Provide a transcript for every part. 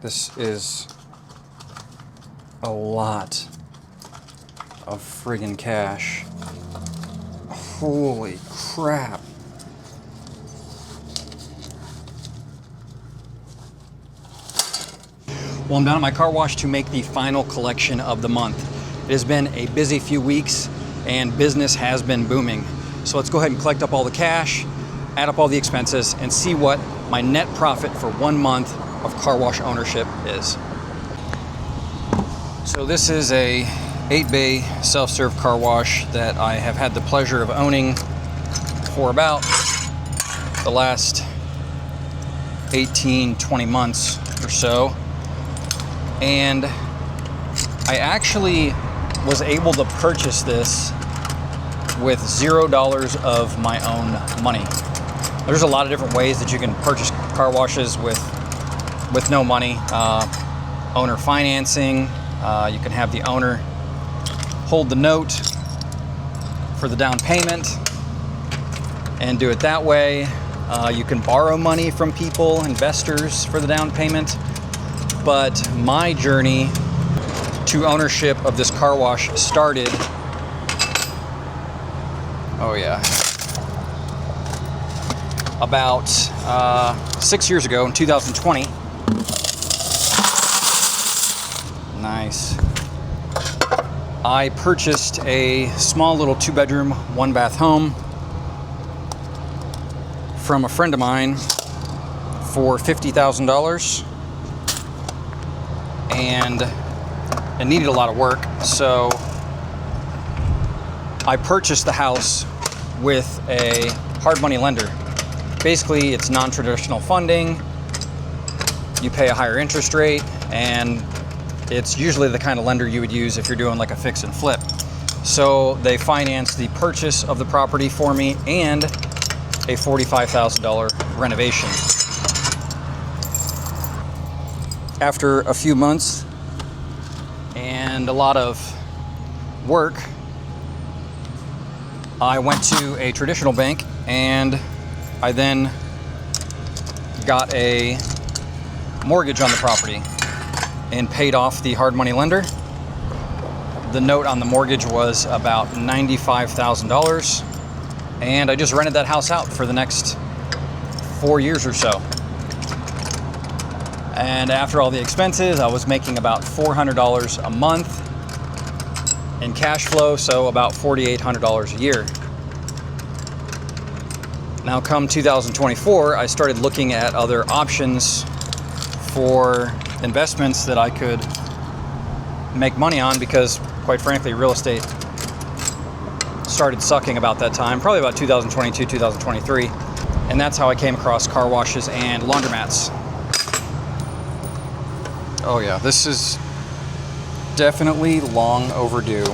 This is a lot of friggin' cash. Holy crap. Well, I'm down at my car wash to make the final collection of the month. It has been a busy few weeks and business has been booming. So let's go ahead and collect up all the cash, add up all the expenses, and see what my net profit for 1 month of car wash ownership is. So this is a 8-bay self-serve car wash that I have had the pleasure of owning for about the last 18-20 months or so. And I actually was able to purchase this with $0 of my own money. There's a lot of different ways that you can purchase car washes with no money. Owner financing, you can have the owner hold the note for the down payment and do it that way. You can borrow money from people, investors, for the down payment. But my journey to ownership of this car wash started, about 6 years ago in 2020. Nice. I purchased a small little 2-bedroom, 1-bath home from a friend of mine for $50,000. And it needed a lot of work, so I purchased the house with a hard money lender. Basically, it's non-traditional funding. You pay a higher interest rate, and it's usually the kind of lender you would use if you're doing like a fix and flip. So they financed the purchase of the property for me and a $45,000 renovation. After a few months and a lot of work, I went to a traditional bank and I then got a mortgage on the property and paid off the hard money lender. The note on the mortgage was about $95,000, and I just rented that house out for the next 4 years or so. And after all the expenses, I was making about $400 a month in cash flow, so about $4,800 a year. Now come 2024, I started looking at other options for investments that I could make money on, because quite frankly, real estate started sucking about that time, probably about 2022, 2023. And that's how I came across car washes and laundromats. Oh yeah, this is definitely long overdue.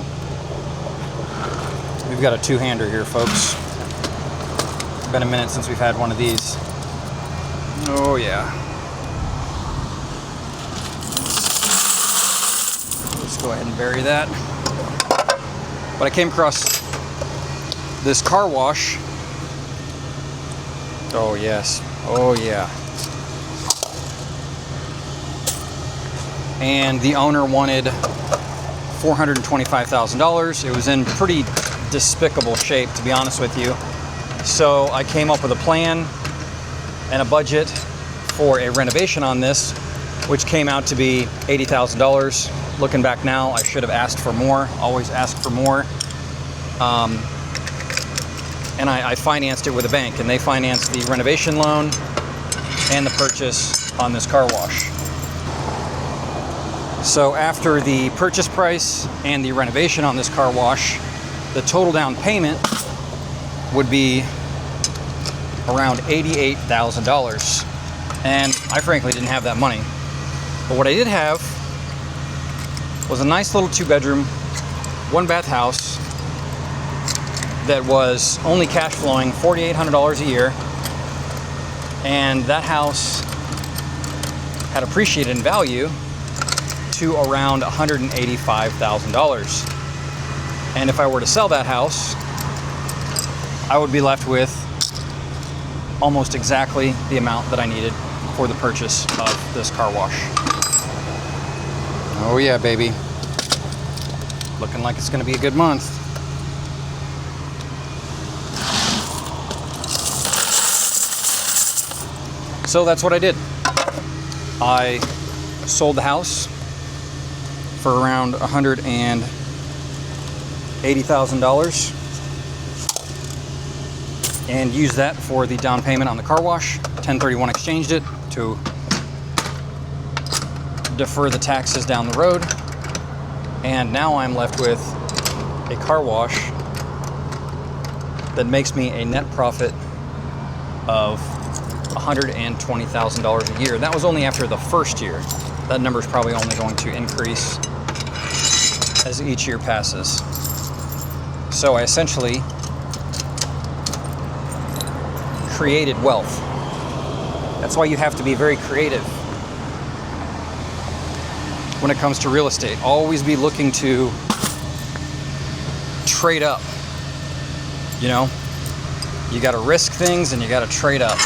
We've got a 2-hander here, folks. It's been a minute since we've had one of these. Oh yeah. Let's go ahead and bury that. But I came across this car wash. Oh yes, oh yeah. And the owner wanted $425,000. It was in pretty despicable shape, to be honest with you. So I came up with a plan and a budget for a renovation on this, which came out to be $80,000. Looking back now, I should have asked for more. Always ask for more. And I financed it with a bank, and they financed the renovation loan and the purchase on this car wash. So after the purchase price and the renovation on this car wash, the total down payment would be around $88,000. And I frankly didn't have that money. But what I did have was a nice little 2-bedroom, 1-bath house that was only cash flowing $4,800 a year. And that house had appreciated in value to around $185,000. And if I were to sell that house, I would be left with almost exactly the amount that I needed for the purchase of this car wash. Oh yeah, baby. Looking like it's gonna be a good month. So that's what I did. I sold the house for around $180,000 and used that for the down payment on the car wash. 1031 exchanged it to defer the taxes down the road. And now I'm left with a car wash that makes me a net profit of $120,000 a year. That was only after the first year. That number is probably only going to increase as each year passes. So I essentially created wealth. That's why you have to be very creative when it comes to real estate. Always be looking to trade up. You know, you got to risk things and you got to trade up.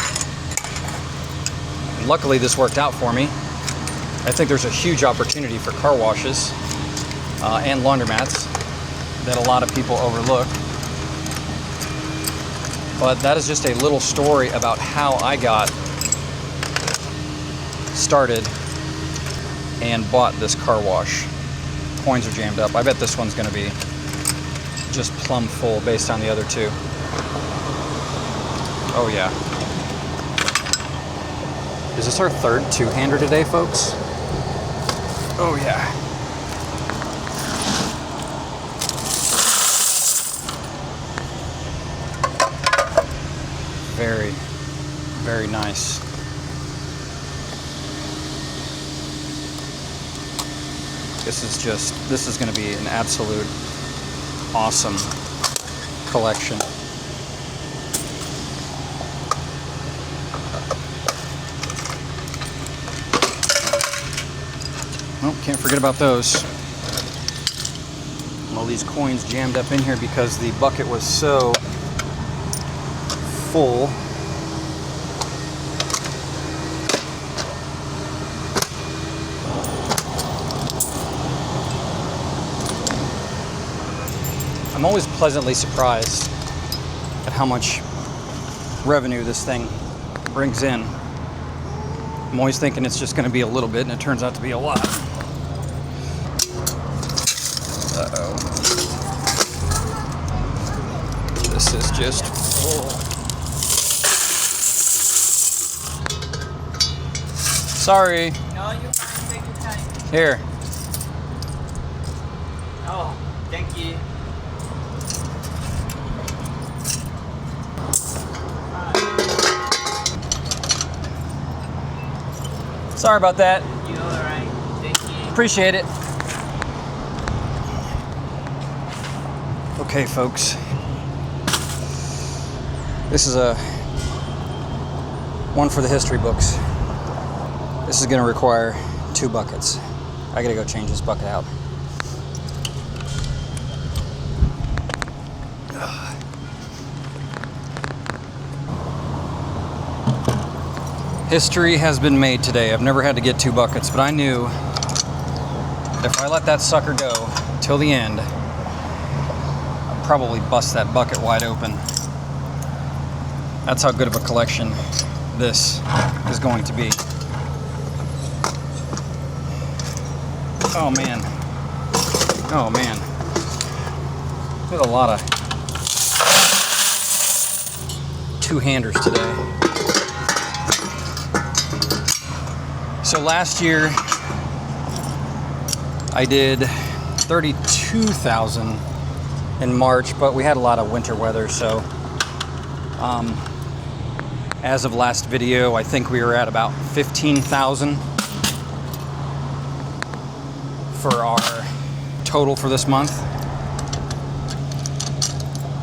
And luckily, this worked out for me. I think there's a huge opportunity for car washes and laundromats that a lot of people overlook. But that is just a little story about how I got started and bought this car wash. Coins are jammed up. I bet this one's going to be just plumb full based on the other two. Oh yeah. Is this our third two-hander today, folks? Oh yeah. Very, very nice. This is going to be an absolute awesome collection. Oh, can't forget about those. All these coins jammed up in here because the bucket was so full. I'm always pleasantly surprised at how much revenue this thing brings in. I'm always thinking it's just going to be a little bit, and it turns out to be a lot. Uh-oh. This is just full. Sorry. No, you're fine. Take your time. Here. Oh, thank you. Sorry about that. You all right? Thank you. Appreciate it. Okay, folks. This is a one for the history books. This is going to require 2 buckets. I got to go change this bucket out. History has been made today. I've never had to get 2 buckets, but I knew if I let that sucker go till the end, I'd probably bust that bucket wide open. That's how good of a collection this is going to be. Oh man. Oh man. There's a lot of two-handers today. So last year I did 32,000 in March, but we had a lot of winter weather, so as of last video, I think we were at about 15,000 for our total for this month.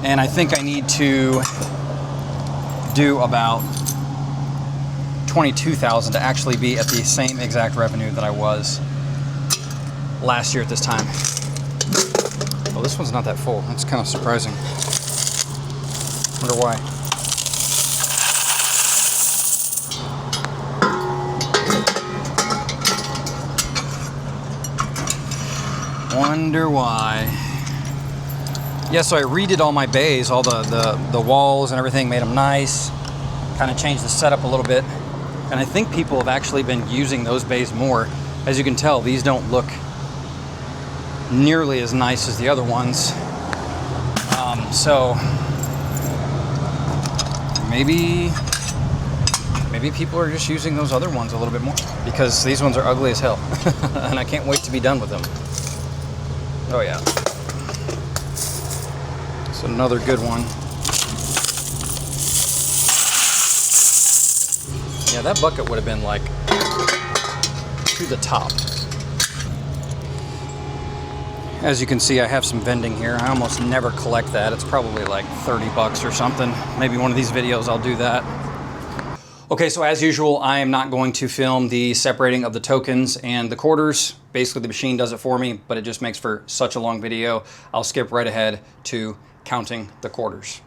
And I think I need to do about 22,000 to actually be at the same exact revenue that I was last year at this time. Oh, this one's not that full. That's kind of surprising. Wonder why. Wonder why. Yeah, so I redid all my bays, all the walls and everything, made them nice. Kind of changed the setup a little bit. And I think people have actually been using those bays more. As you can tell, these don't look nearly as nice as the other ones. So maybe people are just using those other ones a little bit more, because these ones are ugly as hell. And I can't wait to be done with them. Oh yeah. It's another good one. Yeah, that bucket would have been like to the top. As you can see, I have some vending here. I almost never collect that. It's probably like 30 bucks or something. Maybe one of these videos I'll do that. Okay, so as usual, I am not going to film the separating of the tokens and the quarters. Basically, the machine does it for me, but it just makes for such a long video. I'll skip right ahead to counting the quarters.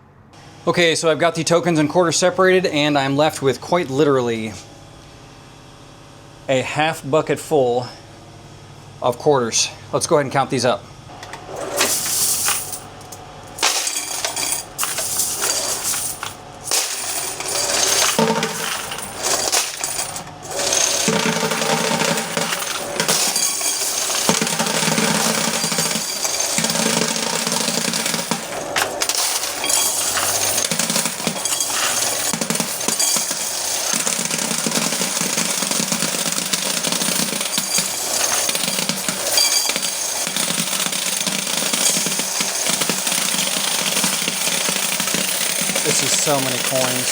Okay, so I've got the tokens and quarters separated, and I'm left with quite literally a half bucket full of quarters. Let's go ahead and count these up. This is so many coins.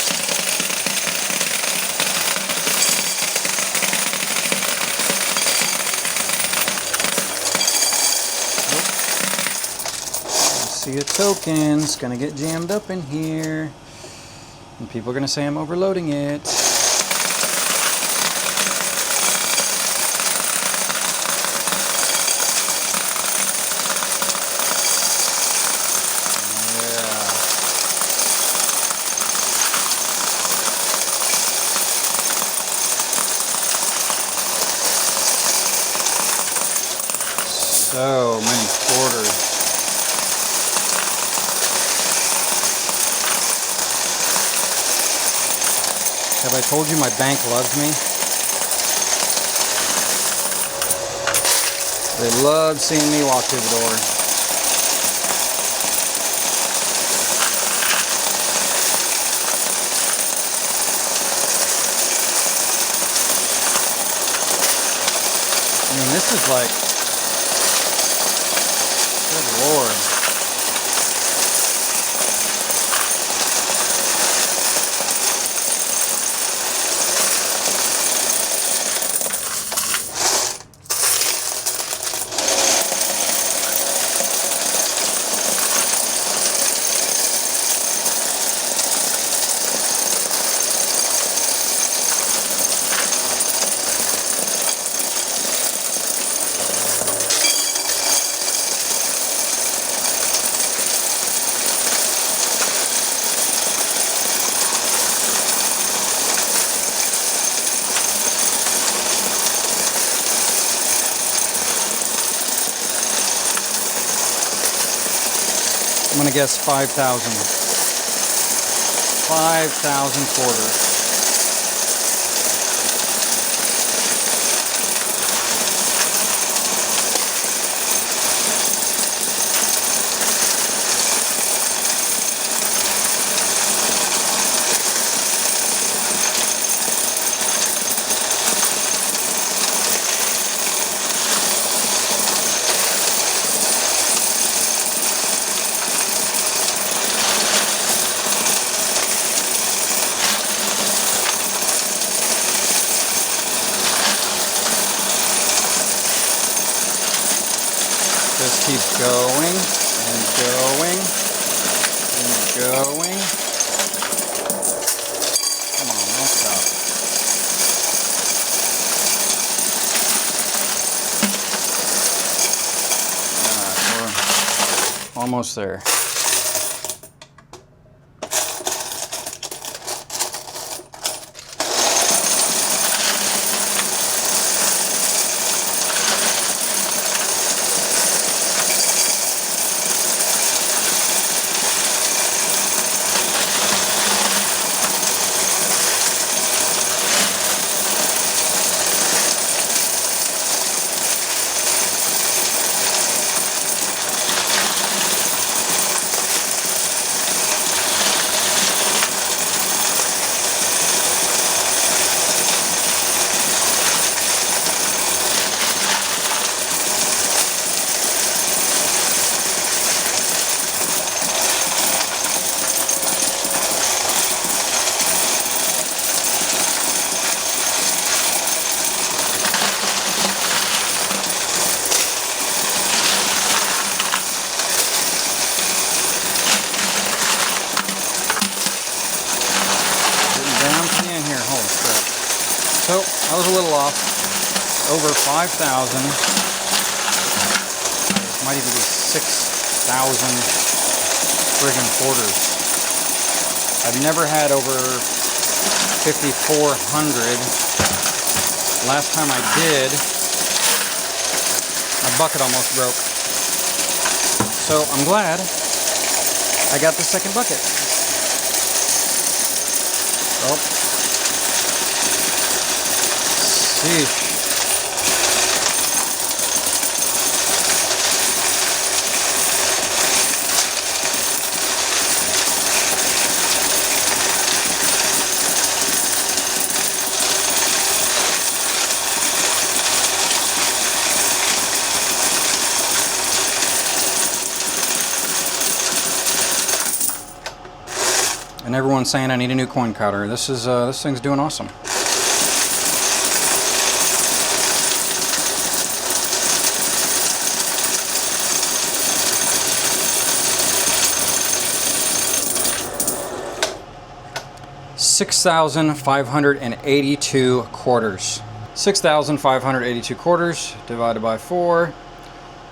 See a token, it's gonna get jammed up in here. And people are gonna say I'm overloading it. So many quarters. Have I told you my bank loves me? They love seeing me walk through the door. I mean, this is like, good Lord. I'm gonna guess 5,000. 5,000 quarters. Just keeps going and going and going. Come on, don't stop. Alright, we're almost there. I was a little off. Over 5,000. Might even be 6,000 friggin' quarters. I've never had over 5,400. Last time I did, my bucket almost broke. So I'm glad I got the second bucket. Oh. Sheesh. And everyone's saying I need a new coin cutter. This thing's doing awesome. $6,582 quarters. 6,582 quarters divided by 4,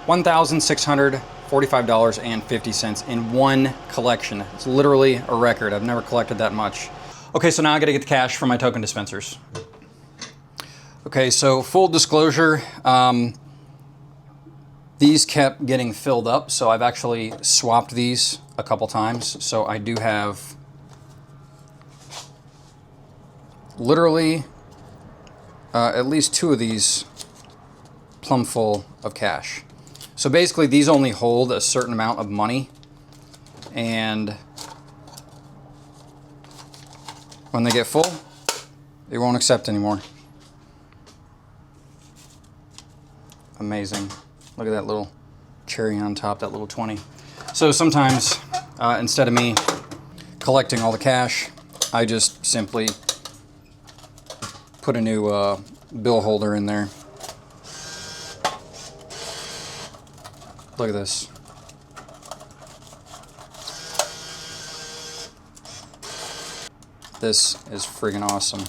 $1,645.50 in one collection. It's literally a record. I've never collected that much. Okay, so now I gotta get the cash from my token dispensers. Okay, so full disclosure, these kept getting filled up, so I've actually swapped these a couple times. So I do have literally at least 2 of these plumb full of cash. So basically these only hold a certain amount of money, and when they get full, they won't accept anymore. Amazing. Look at that little cherry on top, that little 20. So sometimes instead of me collecting all the cash, I just simply put a new bill holder in there. Look at this. This is friggin' awesome.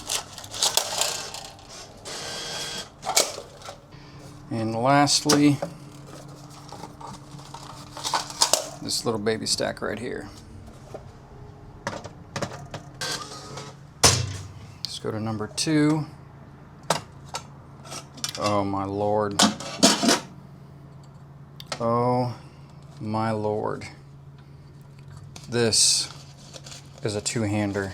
And lastly, this little baby stack right here. Let's go to number 2. Oh my Lord. Oh my Lord. This is a two-hander.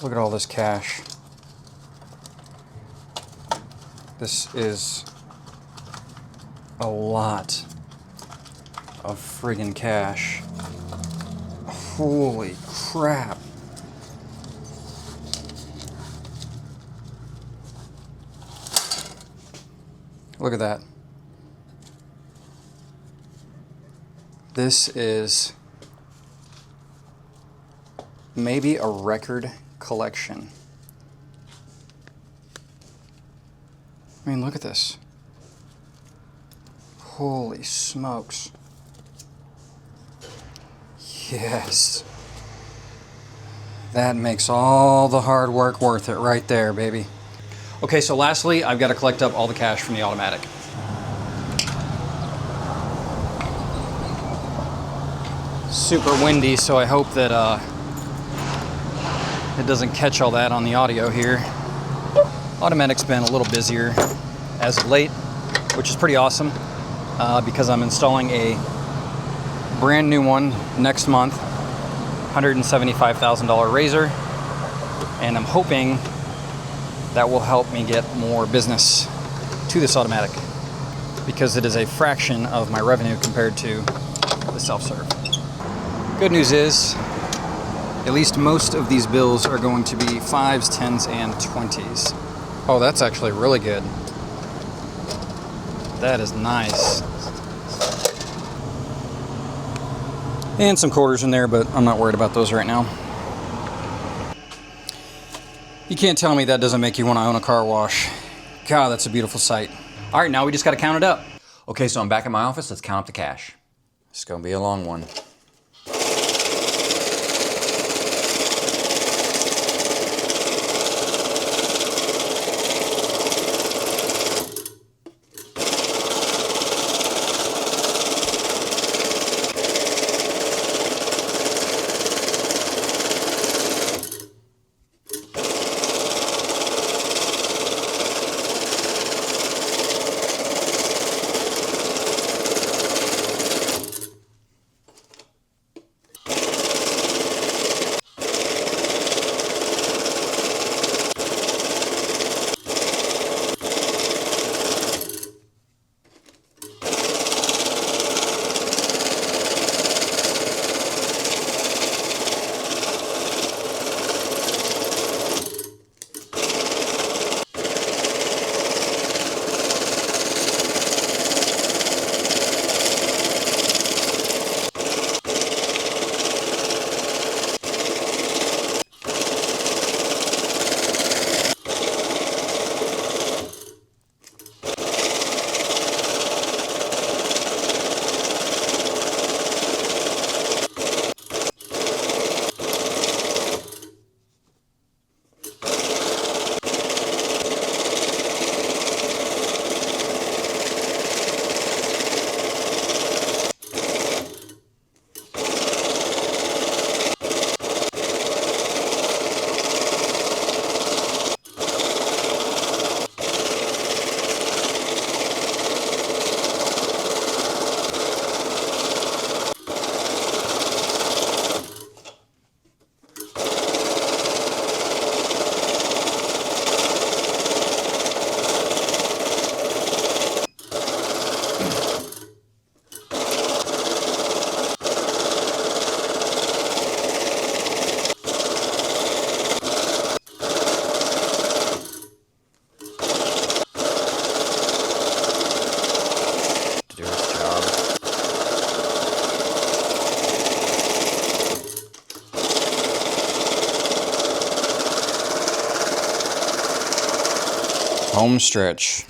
Look at all this cash. This is a lot of friggin' cash. Holy crap. Look at that. This is maybe a record collection. I mean, look at this. Holy smokes. Yes. That makes all the hard work worth it right there, baby. Okay, so lastly, I've got to collect up all the cash from the automatic. Super windy, so I hope that it doesn't catch all that on the audio here. Automatic's been a little busier as of late, which is pretty awesome because I'm installing a brand new one next month, $175,000 razor, and I'm hoping that will help me get more business to this automatic because it is a fraction of my revenue compared to the self-serve. Good news is, at least most of these bills are going to be 5s, 10s, and 20s. Oh, that's actually really good. That is nice. And some quarters in there, but I'm not worried about those right now. You can't tell me that doesn't make you want to own a car wash. God, that's a beautiful sight. All right, now we just got to count it up. Okay, so I'm back at my office. Let's count up the cash. It's going to be a long one. Home stretch.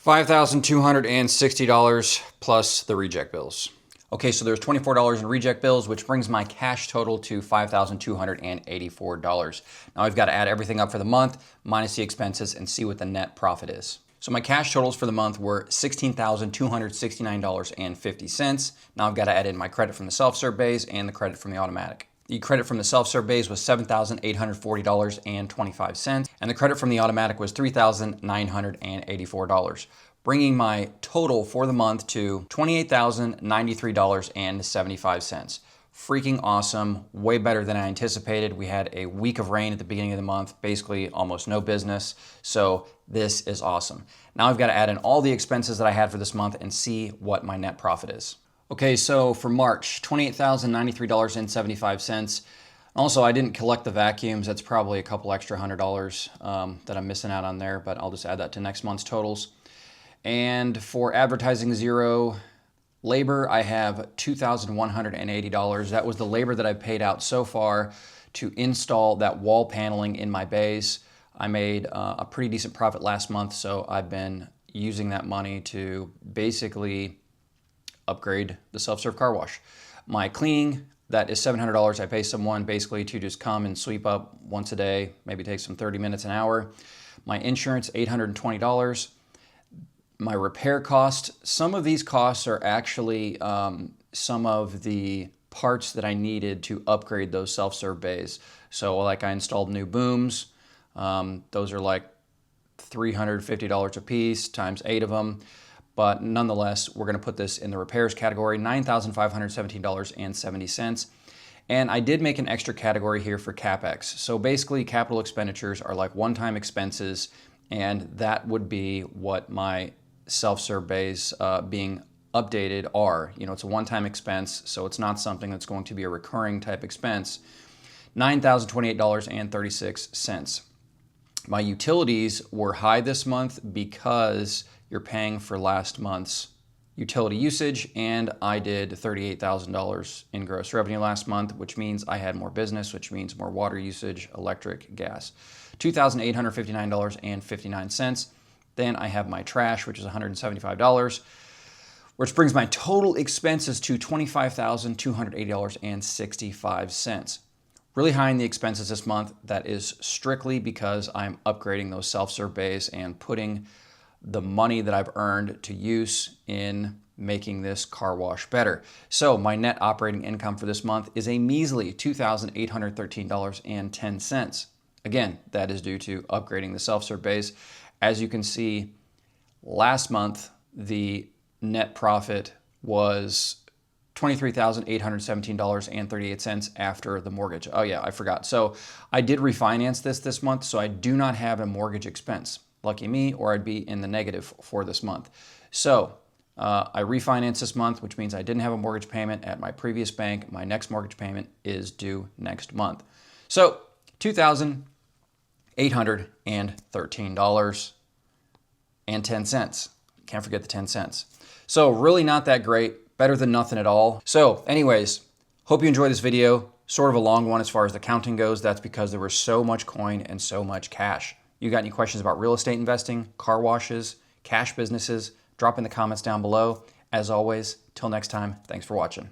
$5,260 plus the reject bills. Okay, so there's $24 in reject bills, which brings my cash total to $5,284. Now I've got to add everything up for the month, minus the expenses, and see what the net profit is. So my cash totals for the month were $16,269.50. Now I've got to add in my credit from the self-serve bays and the credit from the automatic. The credit from the self-serve bays was $7,840.25, and the credit from the automatic was $3,984, bringing my total for the month to $28,093.75. Freaking awesome, way better than I anticipated. We had a week of rain at the beginning of the month, basically almost no business, so this is awesome. Now I've got to add in all the expenses that I had for this month and see what my net profit is. Okay, so for March, $28,093.75. Also, I didn't collect the vacuums. That's probably a couple extra $100 that I'm missing out on there, but I'll just add that to next month's totals. And for advertising zero, labor, I have $2,180. That was the labor that I paid out so far to install that wall paneling in my bays. I made a pretty decent profit last month, so I've been using that money to basically upgrade the self-serve car wash. My cleaning, that is $700. I pay someone basically to just come and sweep up once a day, maybe take some 30 minutes an hour. My insurance, $820. My repair cost, some of these costs are actually some of the parts that I needed to upgrade those self-serve bays. So like I installed new booms. Those are like $350 a piece times 8 of them. But nonetheless, we're going to put this in the repairs category, $9,517.70. And I did make an extra category here for CapEx. So basically, capital expenditures are like one-time expenses, and that would be what my self-serve bays being updated are. You know, it's a one-time expense, so it's not something that's going to be a recurring type expense. $9,028.36. My utilities were high this month because you're paying for last month's utility usage, and I did $38,000 in gross revenue last month, which means I had more business, which means more water usage, electric, gas. $2,859.59. Then I have my trash, which is $175, which brings my total expenses to $25,280.65. Really high in the expenses this month. That is strictly because I'm upgrading those self-serve bays and putting the money that I've earned to use in making this car wash better. So my net operating income for this month is a measly $2,813.10. Again, that is due to upgrading the self-serve bays. As you can see, last month, the net profit was $23,817.38 after the mortgage. Oh yeah, I forgot. So I did refinance this month, so I do not have a mortgage expense. Lucky me, or I'd be in the negative for this month. So I refinanced this month, which means I didn't have a mortgage payment at my previous bank. My next mortgage payment is due next month. So $2,813.10. Can't forget the 10 cents. So really not that great, better than nothing at all. So anyways, hope you enjoyed this video. Sort of a long one as far as the counting goes. That's because there was so much coin and so much cash. You got any questions about real estate investing, car washes, cash businesses? Drop in the comments down below. As always, till next time, thanks for watching.